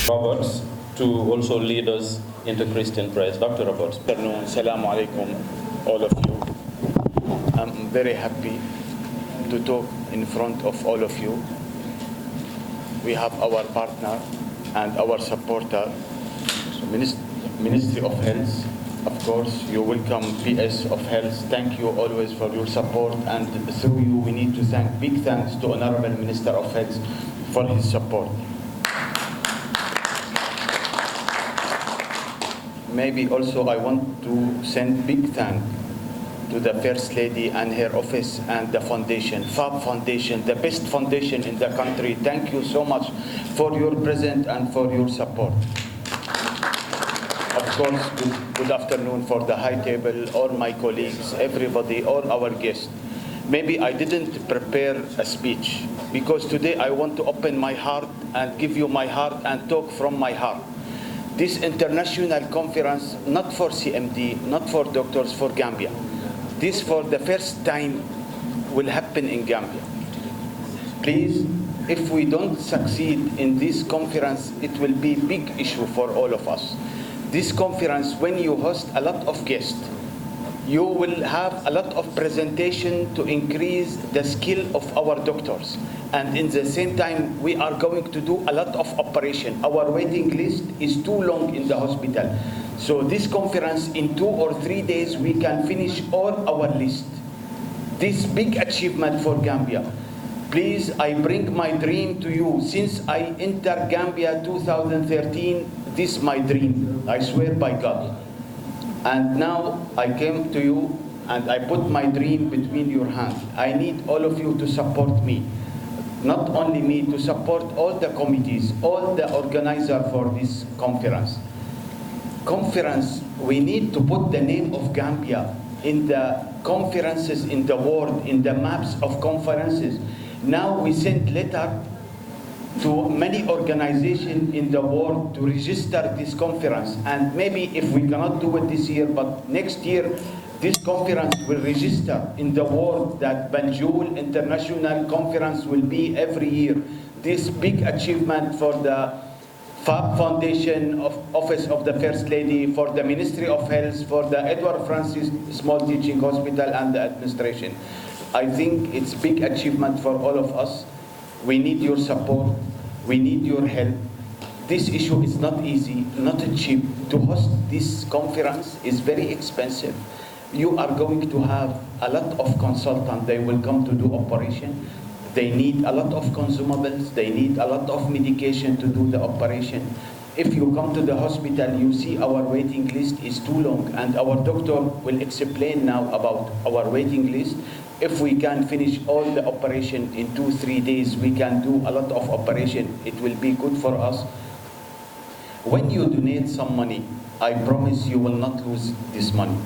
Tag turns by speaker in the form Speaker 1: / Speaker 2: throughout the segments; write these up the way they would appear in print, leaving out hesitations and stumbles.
Speaker 1: Roberts to also lead us into Christian praise. Dr. Roberts.
Speaker 2: Good afternoon. Assalamu alaikum, all of you. I'm very happy to talk in front of all of you. We have our partner and our supporter, Ministry of Health. Of course, you welcome PS of Health. Thank you always for your support, and through you we need to thank, big thanks to Honorable Minister of Health for his support. Maybe also I want to send big thank to the First Lady and her office and the foundation, FAB Foundation, the best foundation in the country. Thank you so much for your presence and for your support. Of course, good afternoon for the high table, all my colleagues, everybody, all our guests. Maybe I didn't prepare a speech because today I want to open my heart and give you my heart and talk from my heart. This international conference, not for CMD, not for doctors, for Gambia. This for the first time will happen in Gambia. Please, if we don't succeed in this conference, it will be a big issue for all of us. This conference, when you host a lot of guests, you will have a lot of presentation to increase the skill of our doctors. And in the same time, we are going to do a lot of operation. Our waiting list is too long in the hospital. So this conference, in 2 or 3 days, we can finish all our list. This big achievement for Gambia. Please, I bring my dream to you. Since I entered Gambia 2013, this is my dream. I swear by God. And now I came to you and I put my dream between your hands. I need all of you to support me. Not only me, to support all the committees, all the organizers for this conference. We need to put the name of Gambia in the conferences in the world, in the maps of conferences. Now we send letter to many organizations in the world to register this conference. And maybe if we cannot do it this year, but next year, this conference will register in the world that Banjul International Conference will be every year. This big achievement for the FAB Foundation, Office of the First Lady, for the Ministry of Health, for the Edward Francis Small Teaching Hospital and the administration. I think it's big achievement for all of us. We need your support. We need your help. This issue is not easy, not cheap. To host this conference is very expensive. You are going to have a lot of consultants. They will come to do operation. They need a lot of consumables. They need a lot of medication to do the operation. If you come to the hospital, you see our waiting list is too long, and our doctor will explain now about our waiting list. If we can finish all the operation in 2-3 days, we can do a lot of operation. It will be good for us. When you donate some money, I promise you will not lose this money.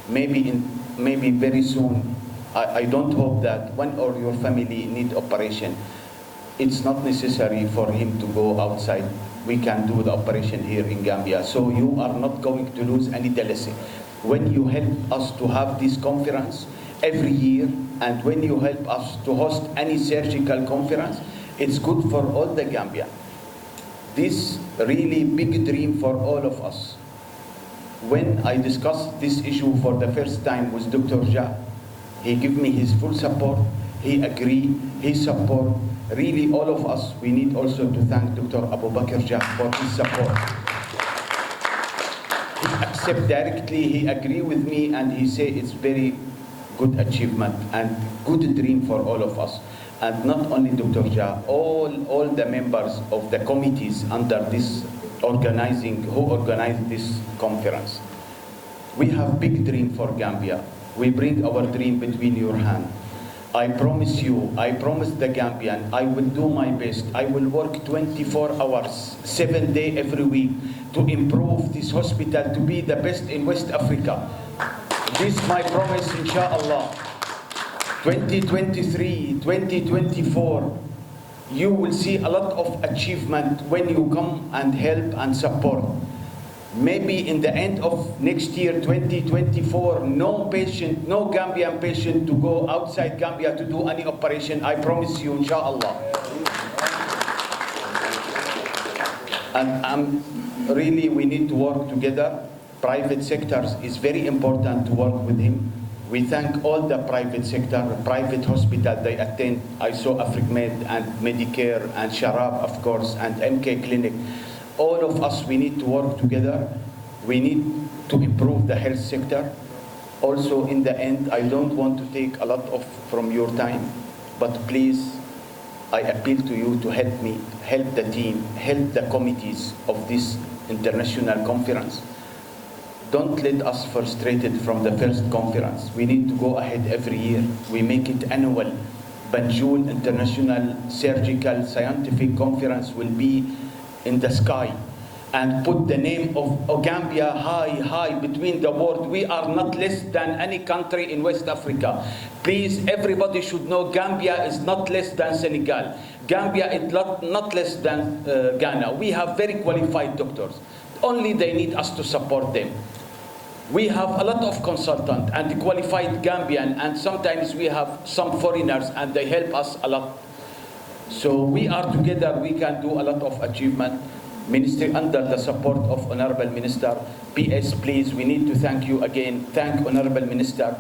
Speaker 2: Maybe very soon. I don't hope that one or your family need operation. It's not necessary for him to go outside. We can do the operation here in Gambia. So you are not going to lose any delicacy. When you help us to have this conference every year, and when you help us to host any surgical conference, it's good for all the Gambia. This really big dream for all of us. When I discussed this issue for the first time with Dr. Ja, he gave me his full support. He agreed, he support. Really, all of us, we need also to thank Dr. Abu Bakr Ja for his support. He accept directly, he agree with me, and he say it's very good achievement and good dream for all of us. And not only Dr. Ja, all the members of the committees under this who organized this conference. We have big dream for Gambia. We bring our dream between your hands. I promise you, I promise the Gambian, I will do my best. I will work 24 hours, 7 days every week to improve this hospital to be the best in West Africa. This is my promise, inshallah. 2023, 2024, you will see a lot of achievement when you come and help and support. Maybe in the end of next year, 2024, no patient, no Gambian patient to go outside Gambia to do any operation. I promise you, inshallah. And really, we need to work together. Private sectors is very important to work with him. We thank all the private sector, private hospital they attend. I saw AfricMed and Medicare and Sharab, of course, and MK Clinic. All of us, we need to work together. We need to improve the health sector. Also, in the end, I don't want to take a lot from your time, but please, I appeal to you to help me, help the team, help the committees of this international conference. Don't let us frustrated from the first conference. We need to go ahead every year. We make it annual. Banjul International Surgical Scientific Conference will be in the sky and put the name of Gambia high between the world. We are not less than any country in West Africa. Please, everybody should know Gambia is not less than Senegal. Gambia is not less than Ghana. We have very qualified doctors. Only they need us to support them. We have a lot of consultants and qualified Gambian, and sometimes we have some foreigners and they help us a lot. So we are together, we can do a lot of achievement. Ministry under the support of Honorable Minister. PS, please, we need to thank you again. Thank Honorable Minister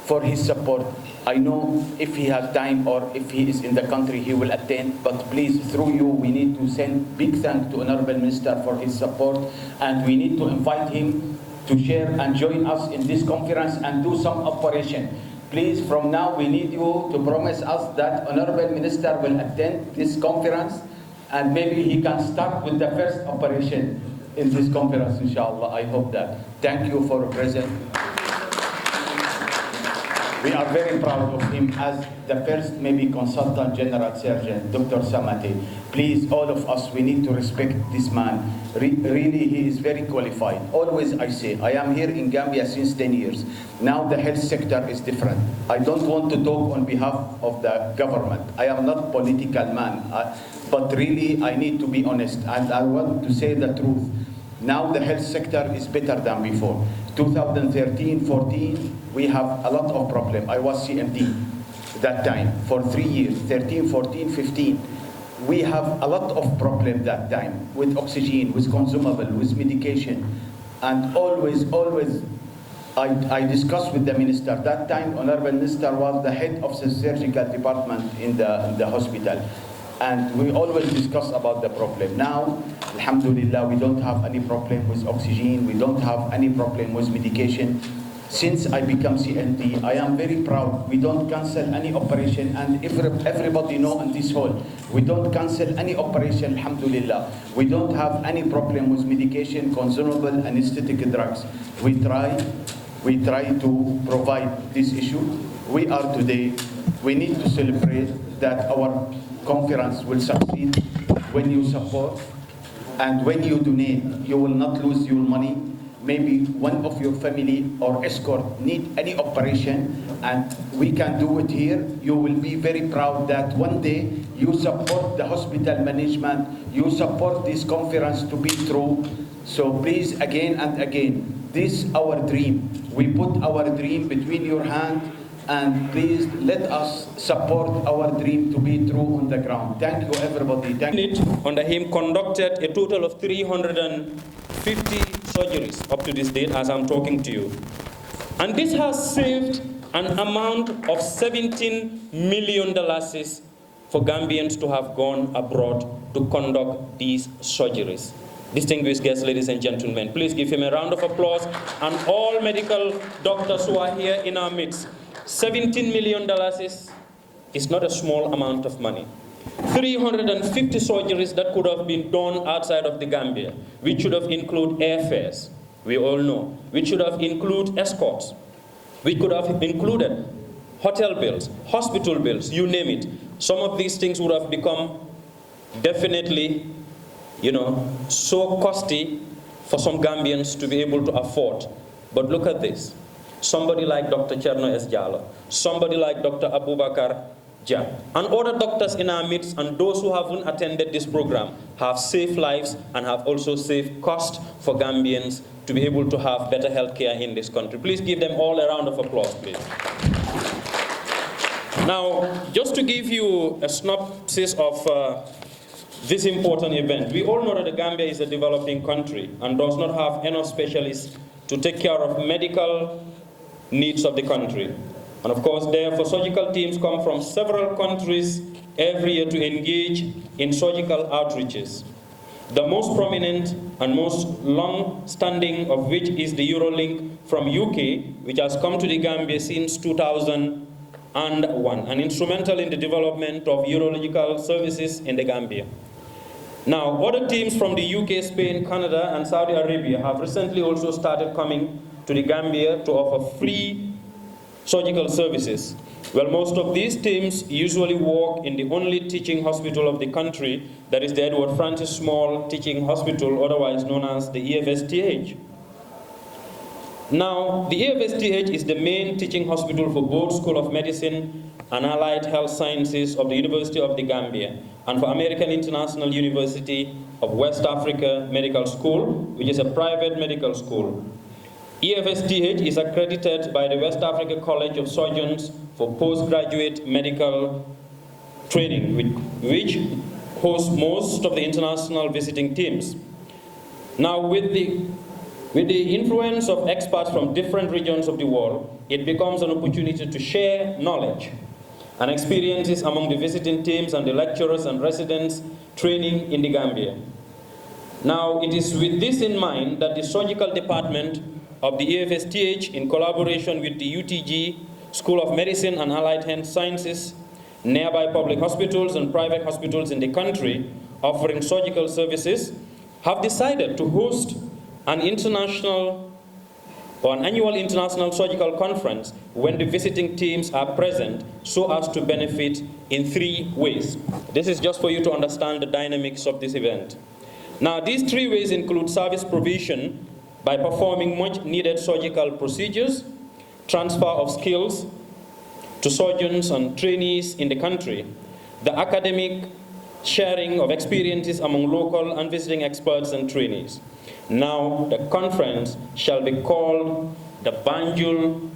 Speaker 2: for his support. I know if he has time or if he is in the country, he will attend, but please, through you, we need to send big thanks to Honorable Minister for his support, and we need to invite him to share and join us in this conference and do some operation. Please, from now, we need you to promise us that Honorable Minister will attend this conference, and maybe he can start with the first operation in this conference, inshallah. I hope that. Thank you for present. We are very proud of him as the first maybe consultant general surgeon, Dr. Samate. Please, all of us, we need to respect this man. Really, he is very qualified. Always I say, I am here in Gambia since 10 years. Now the health sector is different. I don't want to talk on behalf of the government. I am not political man, but really I need to be honest, and I want to say the truth. Now the health sector is better than before. 2013, 14, we have a lot of problem. I was CMD that time for 3 years, 13, 14, 15. We have a lot of problem that time with oxygen, with consumable, with medication. And always, I discussed with the minister. That time, Honorable Minister was the head of the surgical department in the hospital. And we always discuss about the problem. Now, alhamdulillah, we don't have any problem with oxygen. We don't have any problem with medication. Since I become CNT, I am very proud. We don't cancel any operation, and everybody know in this hall, we don't cancel any operation, alhamdulillah. We don't have any problem with medication, consumable, anesthetic drugs. We try to provide this issue. We are today, we need to celebrate that our conference will succeed when you support and when you donate. You will not lose your money. Maybe one of your family or escort need any operation, and we can do it here. You will be very proud that one day you support the hospital management, you support this conference to be true. So please, again and again, this is our dream. We put our dream between your hands, and please let us support our dream to be true on the ground. Thank you, everybody. Thank you.
Speaker 1: Under him conducted a total of 350 surgeries up to this date as I'm talking to you. And this has saved an amount of $17 million for Gambians to have gone abroad to conduct these surgeries. Distinguished guests, ladies and gentlemen, please give him a round of applause, and all medical doctors who are here in our midst. $17 million is not a small amount of money. 350 surgeries that could have been done outside of the Gambia, which should have included airfares, we all know, which should have included escorts, which could have included hotel bills, hospital bills, you name it. Some of these things would have become definitely, so costly for some Gambians to be able to afford. But look at this. Somebody like Dr. Cherno S. Jallo, somebody like Dr. Abubakar Ja, and other doctors in our midst, and those who haven't attended this program, have saved lives and have also saved cost for Gambians to be able to have better health care in this country. Please give them all a round of applause, please. Now, just to give you a synopsis of this important event. We all know that the Gambia is a developing country and does not have enough specialists to take care of medical needs of the country. And of course, therefore, surgical teams come from several countries every year to engage in surgical outreaches. The most prominent and most long-standing of which is the Eurolink from UK, which has come to the Gambia since 2001, and instrumental in the development of urological services in the Gambia. Now, other teams from the UK, Spain, Canada, and Saudi Arabia have recently also started coming to the Gambia to offer free surgical services. Well, most of these teams usually work in the only teaching hospital of the country, that is the Edward Francis Small Teaching Hospital, otherwise known as the EFSTH. Now, the EFSTH is the main teaching hospital for both School of Medicine and Allied Health Sciences of the University of the Gambia, and for American International University of West Africa Medical School, which is a private medical school. EFSTH is accredited by the West Africa College of Surgeons for postgraduate medical training, which hosts most of the international visiting teams. Now, with the influence of experts from different regions of the world, it becomes an opportunity to share knowledge and experiences among the visiting teams and the lecturers and residents training in the Gambia. Now, it is with this in mind that the surgical department of the EFSTH, in collaboration with the UTG, School of Medicine and Allied Health Sciences, nearby public hospitals and private hospitals in the country offering surgical services, have decided to host an annual international surgical conference when the visiting teams are present, so as to benefit in 3 ways. This is just for you to understand the dynamics of this event. Now, these 3 ways include service provision by performing much needed surgical procedures, transfer of skills to surgeons and trainees in the country, the academic sharing of experiences among local and visiting experts and trainees. Now, the conference shall be called the Banjul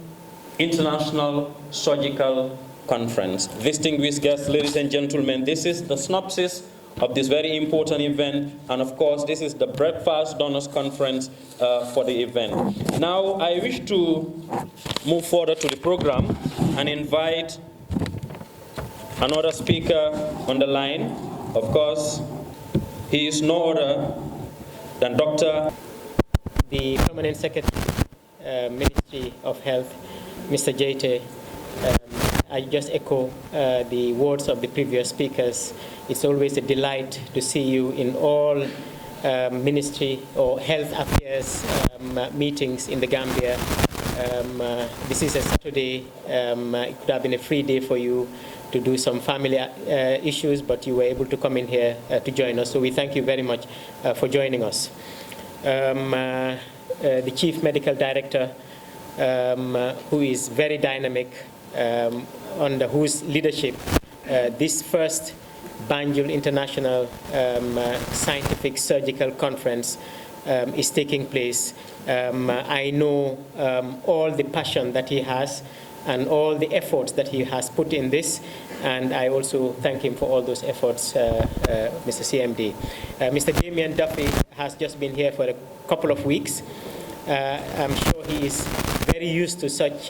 Speaker 1: International Surgical Conference. Distinguished guests, ladies and gentlemen, this is the synopsis of this very important event, and of course, this is the Breakfast Donors Conference for the event. Now, I wish to move forward to the program and invite another speaker on the line. Of course, he is no other than Dr.
Speaker 3: The Permanent Secretary, Ministry of Health, Mr. Jete. I just echo the words of the previous speakers. It's always a delight to see you in all ministry or health affairs meetings in the Gambia. This is a Saturday. It could have been a free day for you to do some family issues, but you were able to come in here to join us. So we thank you very much for joining us. The Chief Medical Director, who is very dynamic, under whose leadership this first Banjul International Scientific Surgical Conference is taking place. I know all the passion that he has and all the efforts that he has put in this, and I also thank him for all those efforts, Mr. CMD. Mr. Damien Duffy has just been here for a couple of weeks. I'm sure he is very used to such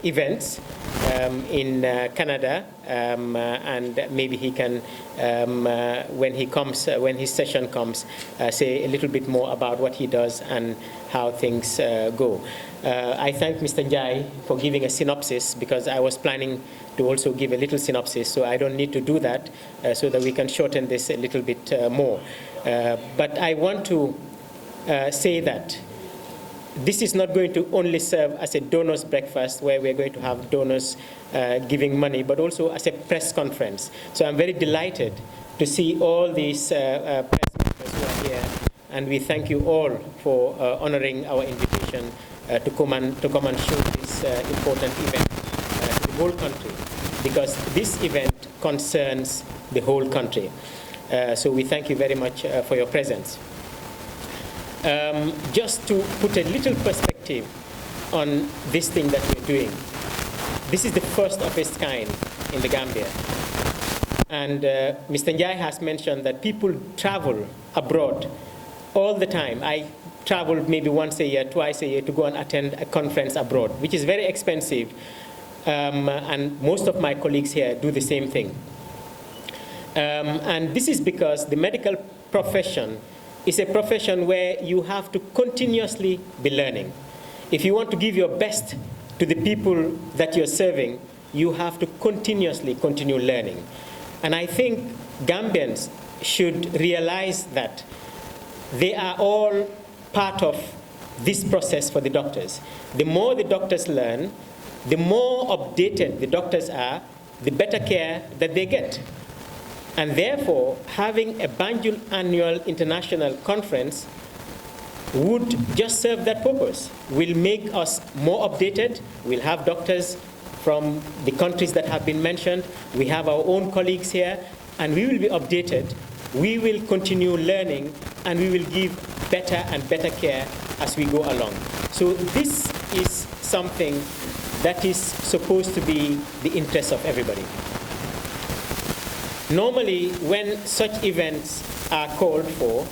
Speaker 3: events in Canada, and maybe he can, when his session comes, say a little bit more about what he does and how things go. I thank Mr. Njai for giving a synopsis, because I was planning to also give a little synopsis, so I don't need to do that, so that we can shorten this a little bit more. But I want to say that this is not going to only serve as a donors' breakfast where we're going to have donors giving money, but also as a press conference. So I'm very delighted to see all these press members who are here, and we thank you all for honoring our invitation to come and show this important event to the whole country, because this event concerns the whole country. So we thank you very much for your presence. Just to put a little perspective on this thing that we're doing, this is the first of its kind in the Gambia. And Mr. Njai has mentioned that people travel abroad all the time. I travel maybe once a year, twice a year to go and attend a conference abroad, which is very expensive. And most of my colleagues here do the same thing. And this is because the medical profession is a profession where you have to continuously be learning. If you want to give your best to the people that you're serving, you have to continuously continue learning. And I think Gambians should realize that they are all part of this process for the doctors. The more the doctors learn, the more updated the doctors are, the better care that they get. And therefore, having a Banjul annual international conference would just serve that purpose. Will make us more updated. We'll have doctors from the countries that have been mentioned. We have our own colleagues here, and we will be updated. We will continue learning, and we will give better and better care as we go along. So this is something that is supposed to be the interest of everybody. Normally, when such events are called for,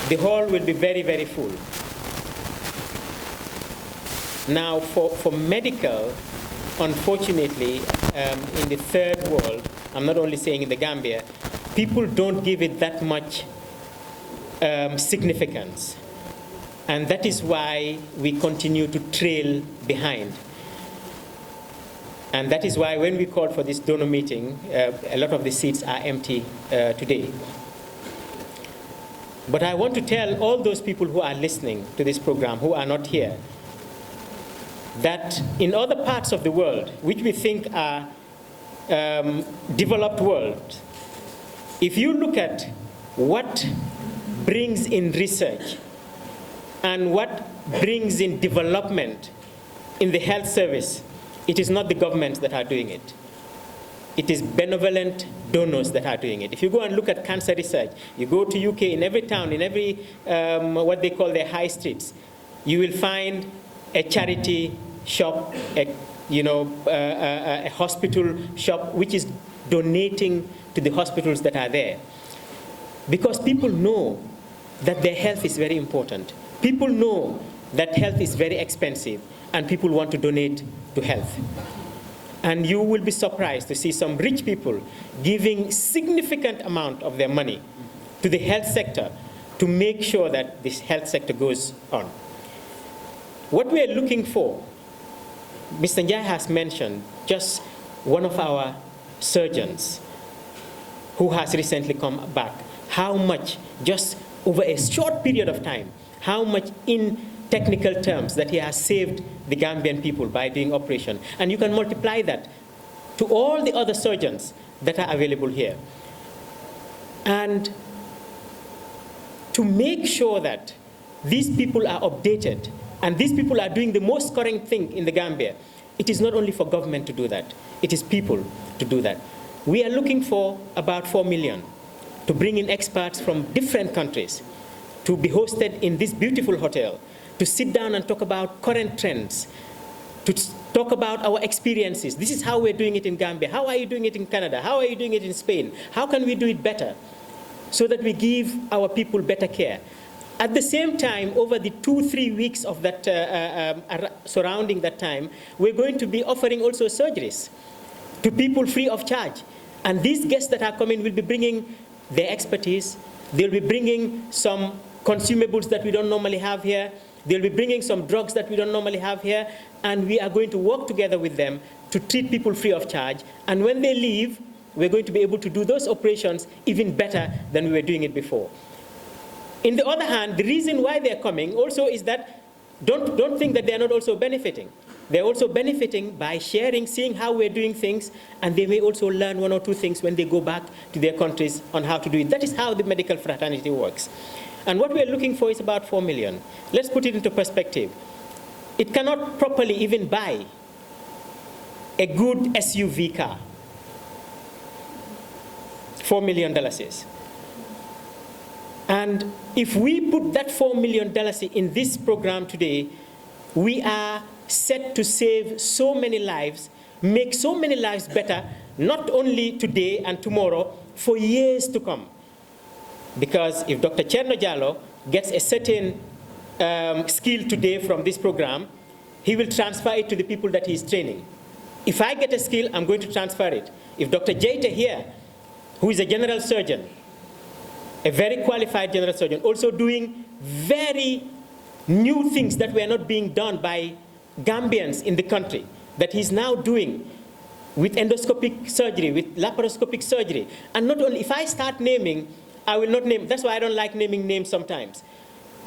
Speaker 3: the hall will be very, very full. Now, for medical, unfortunately, in the third world, I'm not only saying in the Gambia, people don't give it that much significance. And that is why we continue to trail behind. And that is why when we called for this donor meeting, a lot of the seats are empty today. But I want to tell all those people who are listening to this program, who are not here, that in other parts of the world, which we think are developed world, if you look at what brings in research and what brings in development in the health service, it is not the governments that are doing it. It is benevolent donors that are doing it. If you go and look at cancer research, you go to UK, in every town, in every, what they call their high streets, you will find a charity shop, a hospital shop, which is donating to the hospitals that are there. Because people know that their health is very important. People know that health is very expensive, and people want to donate to health. And you will be surprised to see some rich people giving significant amount of their money to the health sector to make sure that this health sector goes on. What we are looking for, Mr. Njai has mentioned just one of our surgeons who has recently come back, how much, just over a short period of time, how much in technical terms that he has saved the Gambian people by doing operation. And you can multiply that to all the other surgeons that are available here. And to make sure that these people are updated and these people are doing the most current thing in the Gambia, it is not only for government to do that, it is people to do that. We are looking for about 4 million to bring in experts from different countries to be hosted in this beautiful hotel, to sit down and talk about current trends, to talk about our experiences. This is how we're doing it in Gambia. How are you doing it in Canada? How are you doing it in Spain? How can we do it better so that we give our people better care? At the same time, over the 2-3 weeks of that surrounding that time, we're going to be offering also surgeries to people free of charge. And these guests that are coming will be bringing their expertise. They'll be bringing some consumables that we don't normally have here. They'll be bringing some drugs that we don't normally have here, and we are going to work together with them to treat people free of charge. And when they leave, we're going to be able to do those operations even better than we were doing it before. In the other hand, the reason why they're coming also is that don't think that they're not also benefiting. They're also benefiting by sharing, seeing how we're doing things, and they may also learn 1 or 2 things when they go back to their countries on how to do it. That is how the medical fraternity works. And what we're looking for is about 4 million. Let's put it into perspective. It cannot properly even buy a good SUV car. $4 million. And if we put that $4 million in this program today, we are set to save so many lives, make so many lives better, not only today and tomorrow, for years to come. Because if Dr. Cherno Jallow gets a certain skill today from this program, he will transfer it to the people that he's training. If I get a skill, I'm going to transfer it. If Dr. Jaita here, who is a general surgeon, a very qualified general surgeon, also doing very new things that were not being done by Gambians in the country, that he's now doing with endoscopic surgery, with laparoscopic surgery. And not only, if I start naming, I will not name, that's why I don't like naming names sometimes.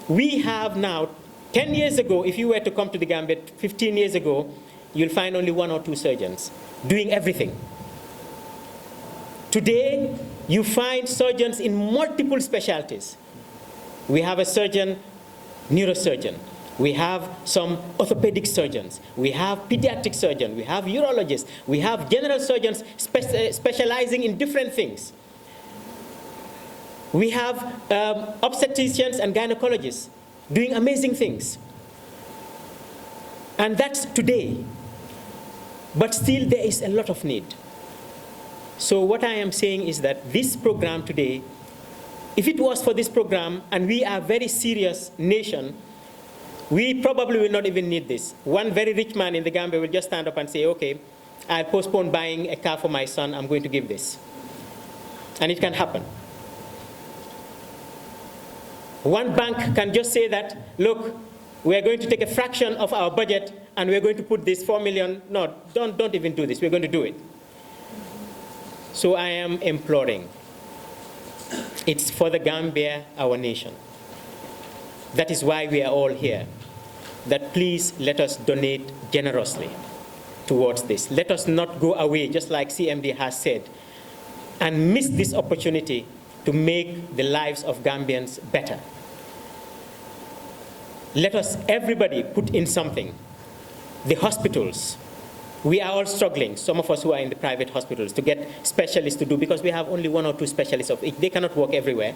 Speaker 3: We have now, 10 years ago, if you were to come to the Gambia 15 years ago, you'll find only 1 or 2 surgeons doing everything. Today, you find surgeons in multiple specialties. We have a surgeon, neurosurgeon. We have some orthopedic surgeons. We have pediatric surgeons. We have urologists. We have general surgeons specializing in different things. We have obstetricians and gynecologists doing amazing things. And that's today. But still, there is a lot of need. So what I am saying is that this program today, if it was for this program, and we are a very serious nation, we probably will not even need this. One very rich man in the Gambia will just stand up and say, okay, I'll postpone buying a car for my son, I'm going to give this. And it can happen. One bank can just say that, look, we are going to take a fraction of our budget and we're going to put this 4 million. No, don't even do this, we're going to do it. So I am imploring, it's for the Gambia, our nation. That is why we are all here. That please let us donate generously towards this. Let us not go away, just like CMD has said, and miss this opportunity to make the lives of Gambians better. Let us, everybody, put in something. The hospitals, we are all struggling, some of us who are in the private hospitals, to get specialists to do, because we have only 1 or 2 specialists of each. They cannot work everywhere.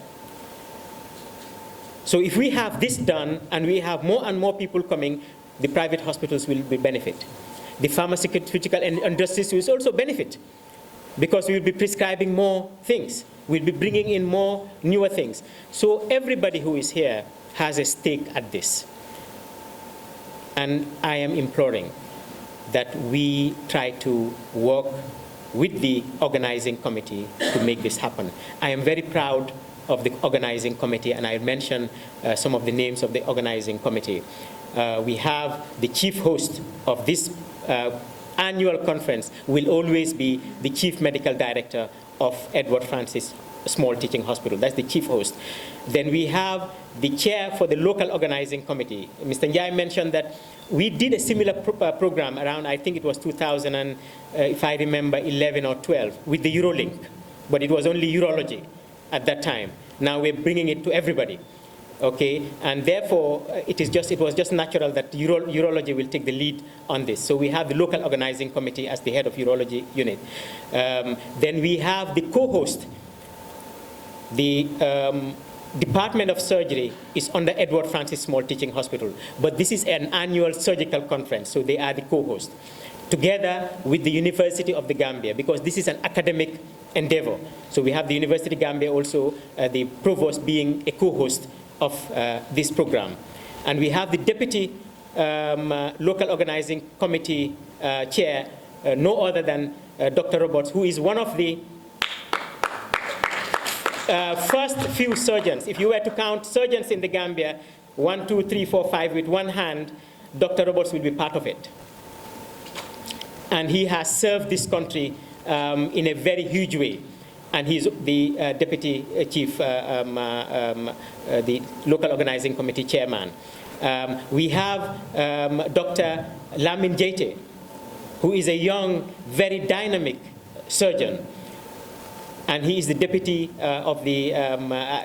Speaker 3: So if we have this done, and we have more and more people coming, the private hospitals will benefit. The pharmaceutical industries will also benefit, because we will be prescribing more things. We'll be bringing in more newer things. So everybody who is here has a stake at this. And I am imploring that we try to work with the organizing committee to make this happen. I am very proud of the organizing committee, and I'll mention some of the names of the organizing committee. We have the chief host of this annual conference will always be the chief medical director of Edward Francis Small Teaching Hospital. That's the chief host. Then we have the chair for the local organizing committee. Mr. Njai mentioned that we did a similar program around, I think it was 2000, and, if I remember, 11 or 12, with the Eurolink. But it was only urology at that time. Now we're bringing it to everybody. Okay, and therefore it was just natural that urology will take the lead on this. So we have the local organizing committee as the head of urology unit. Then we have the co-host. The Department of Surgery is under Edward Francis Small Teaching Hospital, but this is an annual surgical conference, so they are the co-host, together with the University of the Gambia, because this is an academic endeavor. So we have the University of Gambia also, the provost being a co-host of this program. And we have the deputy local organizing committee chair, no other than Dr. Roberts, who is one of the first few surgeons. If you were to count surgeons in the Gambia, 1, 2, 3, 4, 5 with one hand, Dr. Roberts will be part of it. And he has served this country in a very huge way. And he's the deputy chief, the local organizing committee chairman. We have Dr. Lamin Jaite, who is a young, very dynamic surgeon. And he is the deputy of the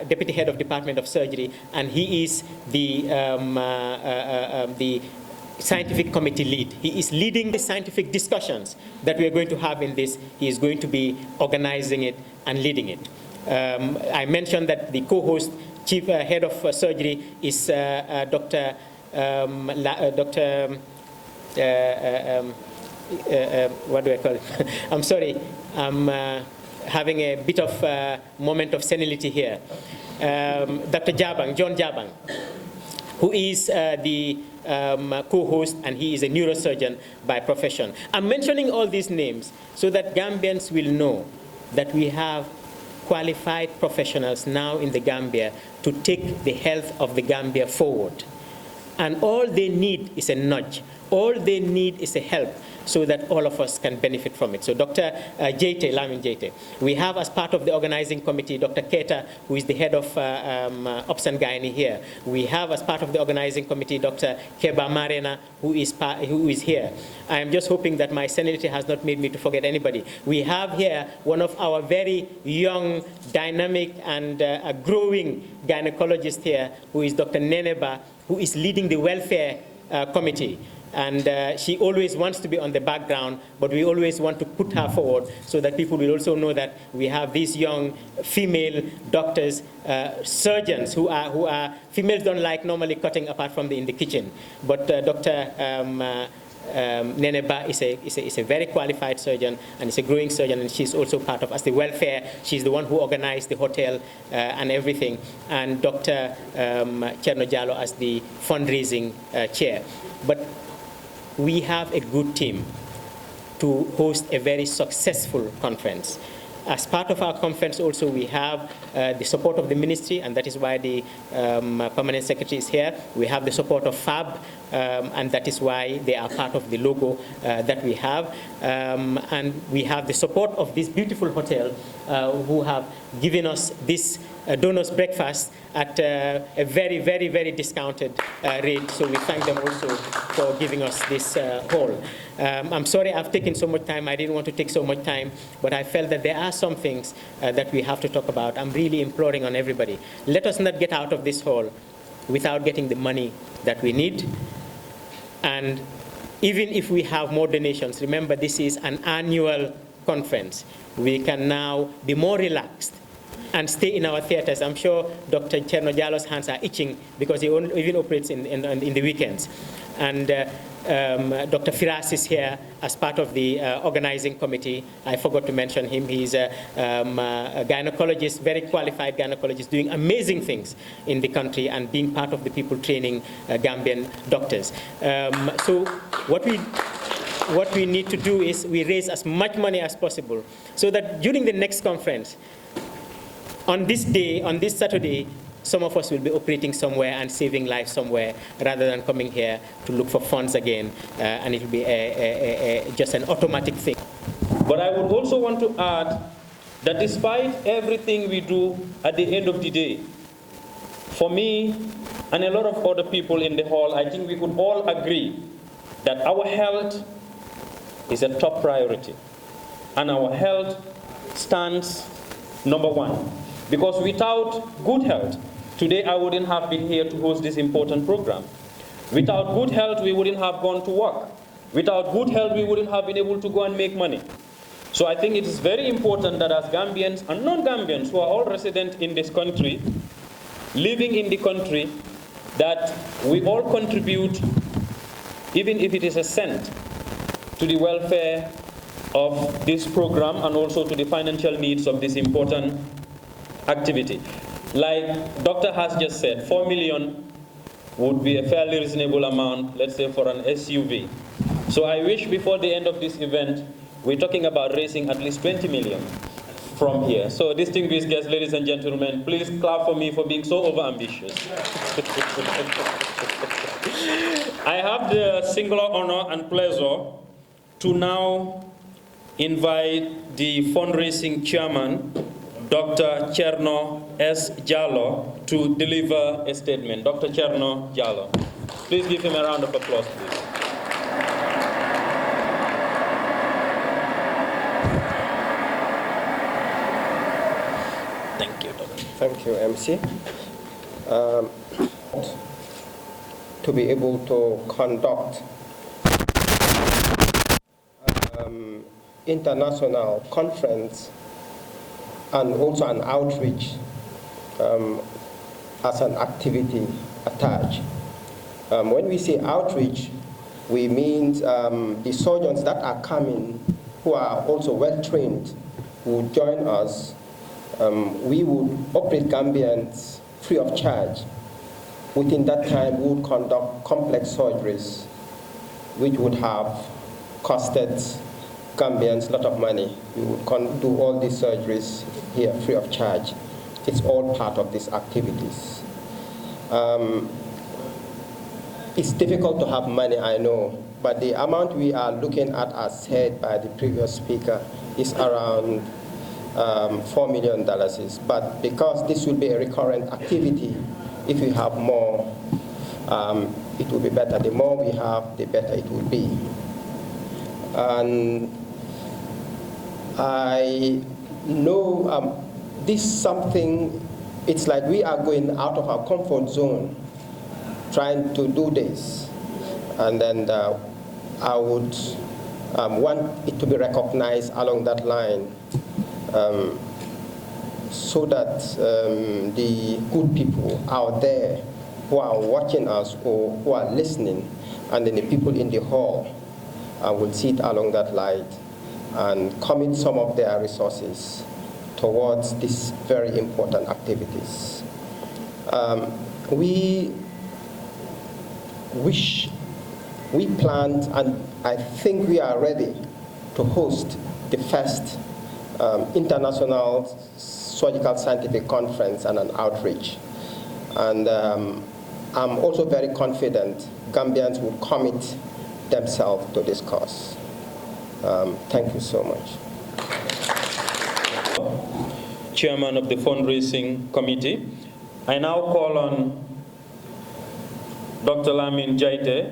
Speaker 3: deputy head of Department of Surgery, and he is the scientific committee lead. He is leading the scientific discussions that we are going to have in this. He is going to be organizing it and leading it. I mentioned that the co-host chief head of surgery is Dr. What do I call it? I'm sorry. having a bit of moment of senility here. Dr. Jabang, John Jabang, who is the co-host, and he is a neurosurgeon by profession. I'm mentioning all these names so that Gambians will know that we have qualified professionals now in the Gambia to take the health of the Gambia forward. And all they need is a nudge. All they need is a help so that all of us can benefit from it. So Dr. Lamin Jete, we have as part of the organizing committee, Dr. Keta, who is the head of Ops and Gynae here. We have as part of the organizing committee, Dr. Keba Marena, who is here. I am just hoping that my senility has not made me to forget anybody. We have here one of our very young, dynamic, and growing gynecologists here, who is Dr. Neneba, who is leading the welfare committee. And she always wants to be on the background, but we always want to put her forward so that people will also know that we have these young female doctors, surgeons who are females don't like normally cutting apart from in the kitchen. But Dr. Neneba is a very qualified surgeon, and is a growing surgeon, and she's also part of, as the welfare, she's the one who organized the hotel and everything, and Dr. Cherno Jallo as the fundraising chair. But we have a good team to host a very successful conference. As part of our conference also, we have the support of the ministry, and that is why the permanent secretary is here. We have the support of FAB, and that is why they are part of the logo that we have. And we have the support of this beautiful hotel who have given us this donors breakfast at a very, very, very discounted rate. So we thank them also for giving us this hall. I'm sorry I've taken so much time. I didn't want to take so much time, but I felt that there are some things that we have to talk about. I'm really imploring on everybody. Let us not get out of this hall without getting the money that we need. And even if we have more donations, remember this is an annual conference. We can now be more relaxed and stay in our theaters. I'm sure Dr. Cherno Jallo's hands are itching because he even operates in the weekends. And Dr. Firas is here as part of the organizing committee. I forgot to mention him. He's a gynecologist, very qualified gynecologist, doing amazing things in the country and being part of the people training Gambian doctors. So what we need to do is we raise as much money as possible so that during the next conference, on this day, on this Saturday, some of us will be operating somewhere and saving lives somewhere rather than coming here to look for funds again, and it will be just an automatic thing.
Speaker 1: But I would also want to add that despite everything we do at the end of the day, for me and a lot of other people in the hall, I think we could all agree that our health is a top priority. And our health stands number one. Because without good health, today I wouldn't have been here to host this important program. Without good health, we wouldn't have gone to work. Without good health, we wouldn't have been able to go and make money. So I think it is very important that as Gambians and non-Gambians who are all resident in this country, living in the country, that we all contribute, even if it is a cent, to the welfare of this program and also to the financial needs of this important activity. Like Doctor has just said, 4 million would be a fairly reasonable amount, let's say for an SUV. So I wish before the end of this event, we're talking about raising at least 20 million from here. So distinguished guests, ladies and gentlemen, please clap for me for being so overambitious. I have the singular honor and pleasure to now invite the fundraising chairman, Dr. Cherno S. Jallo, to deliver a statement. Dr. Cherno Jallo. Please give him a round of applause, please. Thank you, Doctor.
Speaker 4: Thank you, MC. To be able to conduct international conference and also an outreach as an activity attached. When we say outreach, we mean the surgeons that are coming who are also well trained would join us, we would operate Gambians free of charge. Within that time, we would conduct complex surgeries, which would have costed Gambians a lot of money. We would do all these surgeries here free of charge. It's all part of these activities. It's difficult to have money, I know, but the amount we are looking at, as said by the previous speaker, is around $4 million. But because this will be a recurrent activity, if we have more, it will be better. The more we have, the better it will be. And I know this is something, it's like we are going out of our comfort zone, trying to do this. And then I would want it to be recognized along that line, so that the good people out there who are watching us or who are listening, and then the people in the hall will see it along that line and commit some of their resources towards these very important activities. We planned, and I think we are ready to host the first international surgical scientific conference and an outreach. And I'm also very confident Gambians will commit themselves to this cause. Thank you so much.
Speaker 1: Chairman of the fundraising committee. I now call on Dr. Lamin Jaite,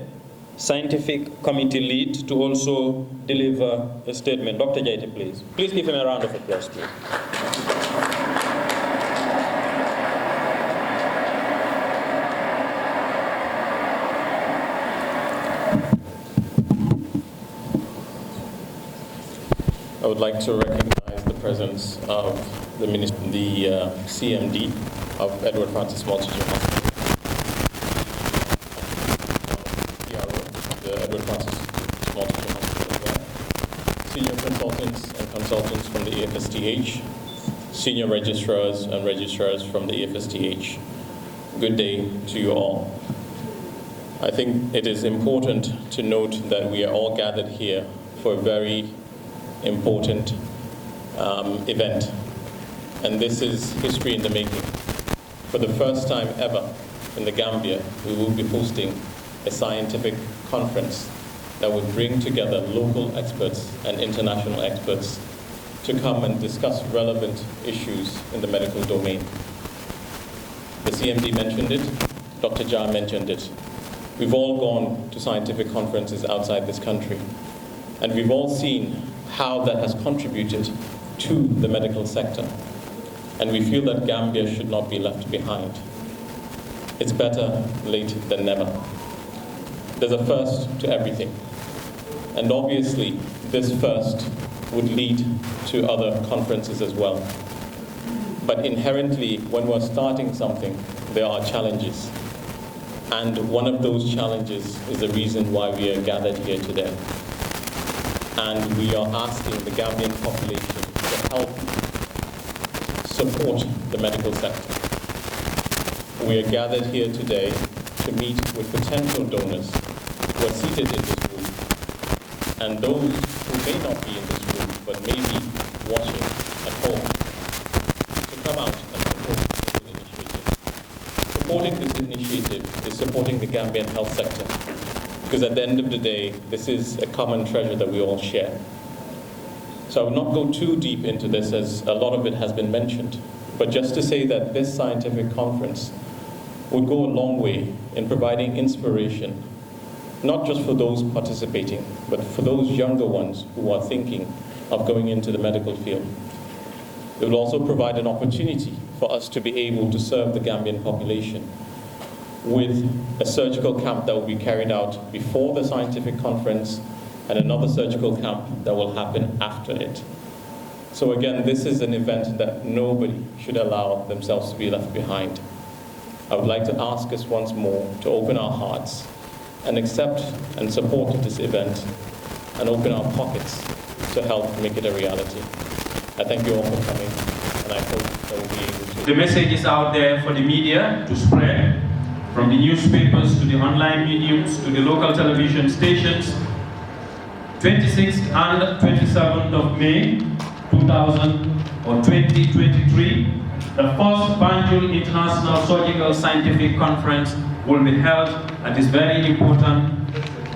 Speaker 1: scientific committee lead, to also deliver a statement. Dr. Jaite, please. Please give him a round of applause, please.
Speaker 5: I would like to recognize the presence of the CMD of Edward Francis Small Teaching Hospital, the Edward Francis Small Teaching Hospital as well, senior consultants and consultants from the EFSTH, senior registrars and registrars from the EFSTH. Good day to you all. I think it is important to note that we are all gathered here for a very important event, and this is history in the making. For the first time ever in the Gambia, we will be hosting a scientific conference that would bring together local experts and international experts to come and discuss relevant issues in the medical domain. The CMD mentioned it, Dr. Jah mentioned it. We've all gone to scientific conferences outside this country, and we've all seen how that has contributed to the medical sector. And we feel that Gambia should not be left behind. It's better late than never. There's a first to everything. And obviously, this first would lead to other conferences as well. But inherently, when we're starting something, there are challenges. And one of those challenges is the reason why we are gathered here today. And we are asking the Gambian population to help support the medical sector. We are gathered here today to meet with potential donors who are seated in this room, and those who may not be in this room but may be watching at home, to come out and support this initiative. Supporting this initiative is supporting the Gambian health sector, because at the end of the day, this is a common treasure that we all share. So I will not go too deep into this, as a lot of it has been mentioned, but just to say that this scientific conference would go a long way in providing inspiration, not just for those participating, but for those younger ones who are thinking of going into the medical field. It will also provide an opportunity for us to be able to serve the Gambian population with a surgical camp that will be carried out before the scientific conference and another surgical camp that will happen after it. So again, this is an event that nobody should allow themselves to be left behind. I would like to ask us once more to open our hearts and accept and support this event and open our pockets to help make it a reality. I thank you all for coming, and I hope that we'll be able to...
Speaker 1: The message is out there for the media to spread, from the newspapers to the online mediums to the local television stations. 26th and 27th of May 2023, the first Banjul International Surgical Scientific Conference will be held at this very important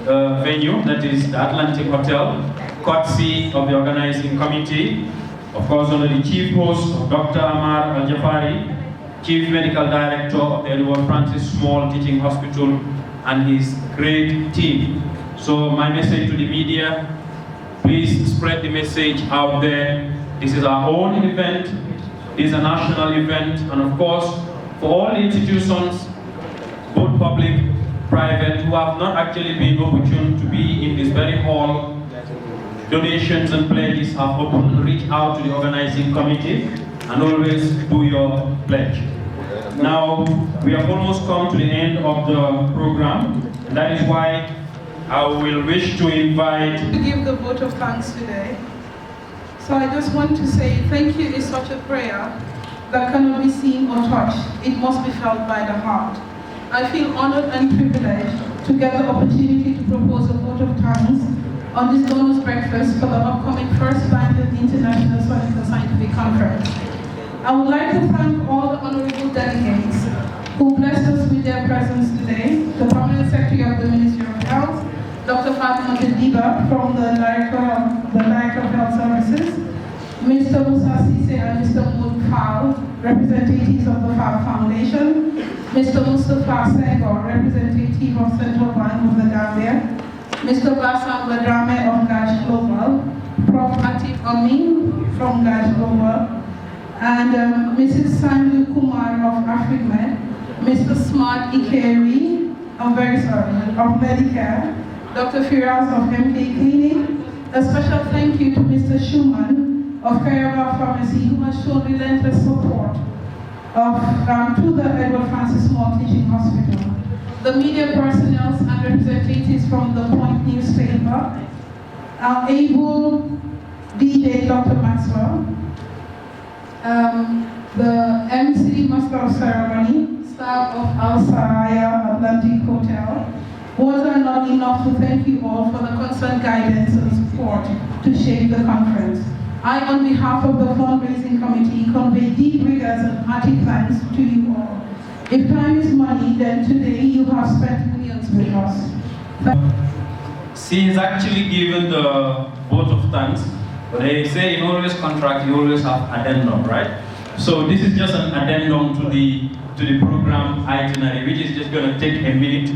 Speaker 1: venue, that is the Atlantic Hotel, courtesy of the organizing committee, of course under the chief host of Dr. Amar Al-Jafari, Chief Medical Director of the Edward Francis Small Teaching Hospital, and his great team. So my message to the media, please spread the message out there. This is our own event, this is a national event, and of course, for all the institutions, both public, private, who have not actually been opportune to be in this very hall, donations and pledges have opened. Reach out to the organizing committee and always do your pledge. Now, we have almost come to the end of the program, and that is why I will wish to invite...
Speaker 6: To give the vote of thanks today. So I just want to say thank you is such a prayer that cannot be seen or touched. It must be felt by the heart. I feel honored and privileged to get the opportunity to propose a vote of thanks on this donors breakfast for the upcoming first Banjul International Surgical Scientific Conference. I would like to thank all the honorable delegates who blessed us with their presence today, the Permanent Secretary of the Ministry of Health, Dr. Fatima Diba from the Director of Health Services, Mr. Musa Sise and Mr. Mood Fal, representatives of the FAL Foundation, Mr. Mustafa Senghor, representative of Central Bank of the Gambia, Mr. Bassam Badrame of Gaj Global, Prof. Atif Amin from Gaj Global, and Mrs. Sanju Kumar of AfricMed, Mr. Smart Ikeri, of Medicare, Dr. Firaz of MK Clinic. A special thank you to Mr. Schumann of Kayaba Pharmacy, who has shown relentless support to the Edward Francis Small Teaching Hospital. The media personnel and representatives from the Point newspaper, our able DJ Dr. Maxwell, the MC Master of Ceremony, staff of Al Saraya Atlantic Hotel. Words are not enough to thank you all for the constant guidance and support to shape the conference. I, on behalf of the fundraising committee, convey deep regards and hearty thanks to you all. If time is money, then today you have spent millions with us.
Speaker 1: She is actually given the vote of thanks, but they say in always contract you always have addendum, right? So this is just an addendum to the program itinerary, which is just going to take a minute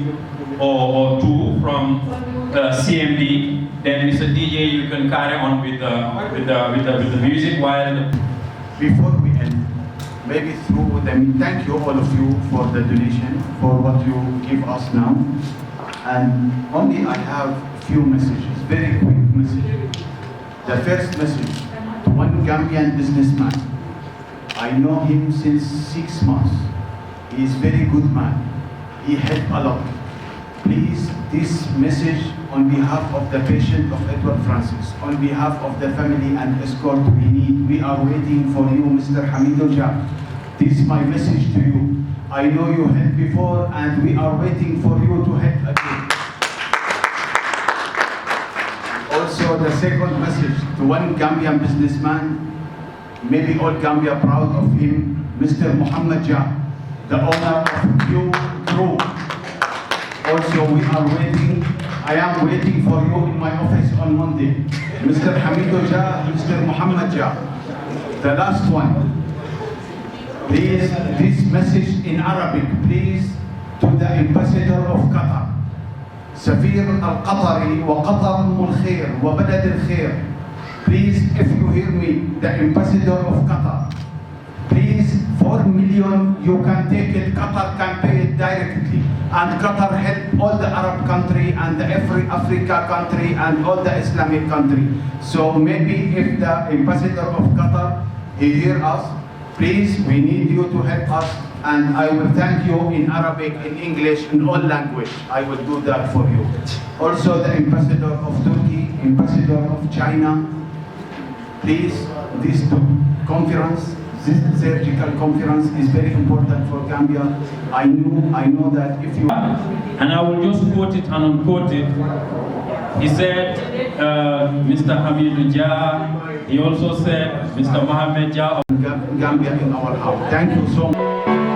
Speaker 1: or two from CMD. Then Mr. DJ, you can carry on with the music while...
Speaker 2: Before we end, maybe through them, thank you, all of you, for the donation, for what you give us now. And only I have few messages, very quick messages. The first message to one Gambian businessman. I know him since 6 months. He is very good man. He helped a lot. Please, this message on behalf of the patient of Edward Francis, on behalf of the family and escort we are waiting for you, Mr. Hamido Jah. This is my message to you. I know you helped before and we are waiting for you to help again. Also, the second message to one Gambian businessman, maybe all Gambia proud of him, Mr. Muhammad Jah, the owner of Q Group. Also, we are waiting. I am waiting for you in my office on Monday. Mr. Hamido Jah, Mr. Muhammad Jah. The last one. Please, this message in Arabic, please, to the ambassador of Qatar. سفير القطري وقطر أم الخير وبلد الخير. Please, if you hear me, the ambassador of Qatar, please, 4 million, you can take it, Qatar can pay it directly. And Qatar help all the Arab country and the Africa country and all the Islamic country. So maybe if the ambassador of Qatar, he hear us, please, we need you to help us. And I will thank you in Arabic, in English, in all language. I will do that for you. Also the ambassador of Turkey, ambassador of China, Please, this conference, this surgical conference is very important for Gambia. I know that if you...
Speaker 1: And I will just quote it and unquote it. He said, Mr. Hamidou Jah, he also said, Mr. Mohamed Jah of
Speaker 2: Gambia in our house. Thank you so much.